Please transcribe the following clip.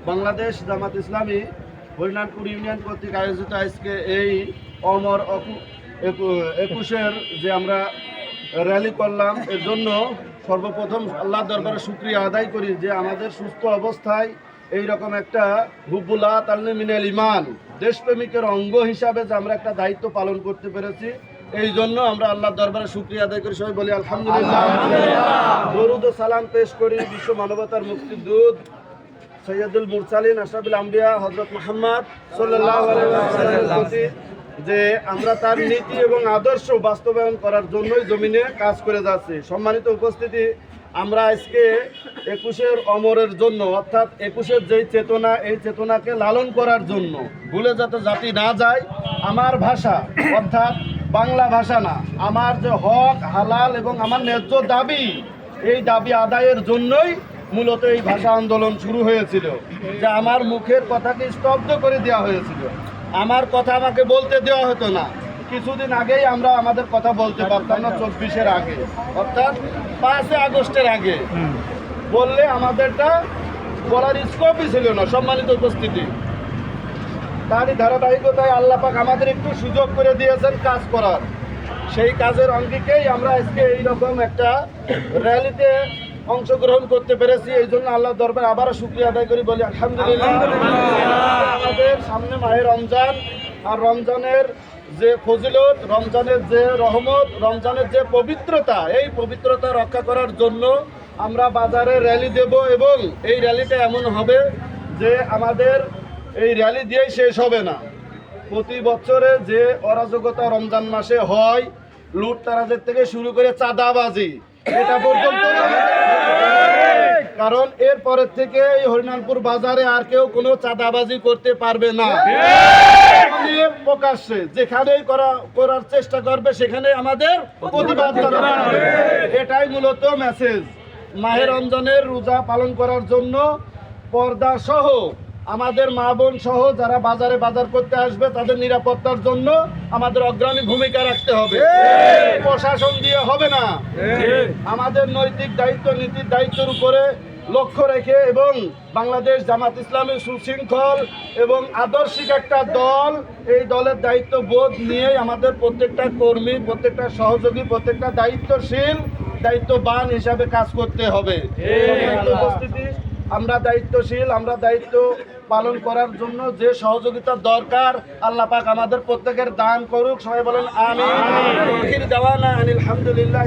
Bangladesh Jamaat Islami Harinathpur union কর্তৃক আয়োজিত আজকে এই অমর 21-এর যে আমরা র্যালি করলাম, এর জন্য সর্বপ্রথম আল্লাহর দরবারে শুকরিয়া আদায় করি যে আমাদের সুস্থ অবস্থায় এই রকম একটা হুব্বুল্লাহ তাল্লি মিনাল ইমান দেশপ্রেমিকের অঙ্গ হিসাবে যে আমরা একটা দায়িত্ব পালন করতে পেরেছি, এই জন্য আমরা আল্লাহর দরবারে শুকরিয়া আদায় করি। সবাই বলি আলহামদুলিল্লাহ। দরুদ ও সালাম পেশ করি বিশ্ব মানবতার মুক্তিদূত সৈয়দুল মুরসালিন আশরাফুল আম্বিয়া হযরত মুহাম্মদ সাল্লাল্লাহু আলাইহি ওয়াসাল্লামের প্রতি, যে আমরা তার নীতি এবং আদর্শ বাস্তবায়ন করার জন্যই জমিনে কাজ করে যাচ্ছি। সম্মানিত উপস্থিতি, আমরা আজকে 21-এর অমরের জন্য, অর্থাৎ 21-এর যেই চেতনা, এই চেতনাকে লালন করার জন্য, ভুলে যাতে জাতি না যায়, আমার ভাষা অর্থাৎ বাংলা ভাষা না, আমার যে হক হালাল এবং আমার ন্যায্য দাবি, এই দাবি আদায়ের জন্যই মূলত এই ভাষা আন্দোলন শুরু হয়েছিল। যে আমার মুখের কথাকে স্তব্ধ করে দেওয়া হয়েছিল, আমার কথা আমাকে বলতে দেওয়া হতো না। কিছুদিন আগেই আমরা আমাদের কথা বলতে পারতাম না, 24-এর আগে অর্থাৎ 5 আগস্টের আগে বললে আমাদেরটা বলার স্কোপই ছিল না। সম্মানিত উপস্থিতি, তারই ধারাবাহিকতায় আল্লাহ পাক আমাদের একটু সুযোগ করে দিয়েছেন কাজ করার। সেই কাজের অঙ্গিকেই আমরা আজকে এইরকম একটা র্যালিতে অংশগ্রহণ করতে পেরেছি। এই জন্য আল্লাহর দরবারে আবারও শুকরিয়া আদায় করি, বলি আলহামদুলিল্লাহ। আমাদের সামনে মাহে রমজান, আর রমজানের যে ফজিলত, রমজানের যে রহমত, রমজানের যে পবিত্রতা, এই পবিত্রতা রক্ষা করার জন্য আমরা বাজারে র্যালি দেব, এবং এই র্যালিটা এমন হবে যে আমাদের এই র্যালি দিয়েই শেষ হবে না। প্রতি বছরে যে অরাজকতা রমজান মাসে হয়, লুটতারাজের থেকে শুরু করে চাঁদাবাজি, এটা পর্যন্ত, কারণ এর পরের থেকে এই হরিনাথপুর বাজারে আর কেউ কোনো চাঁদাবাজি করতে পারবে না। প্রকাশ্যে যেখানেই করার চেষ্টা করবে সেখানে আমাদের প্রতিবাদ করা হবে। এটাই মূলত মেসেজ। মাহে রমজানের রোজা পালন করার জন্য পর্দা সহ আমাদের মা বোন সহ যারা বাজারে বাজার করতে আসবে তাদের নিরাপত্তার জন্য আমাদের অগ্রণী ভূমিকা রাখতে হবে। প্রশাসন দিয়ে হবে না, আমাদের নৈতিক দায়িত্ব, নীতির দায়িত্বের উপরে লক্ষ্য রেখে, এবং বাংলাদেশ জামাত ইসলামী সুশৃঙ্খল এবং আদর্শিক একটা দল, এই দলের দায়িত্ব বোধ নিয়ে আমাদের প্রত্যেকটা কর্মী, প্রত্যেকটা সহযোগী, প্রত্যেকটা দায়িত্বশীল, দায়িত্ববান হিসাবে কাজ করতে হবে। উপস্থিতি, আমরা দায়িত্বশীল, আমরা দায়িত্ব পালন করার জন্য যে সহযোগিতার দরকার আল্লাহ পাক আমাদের প্রত্যেকের দান করুক। সবাই বলেন আমিন। আলহামদুলিল্লাহ।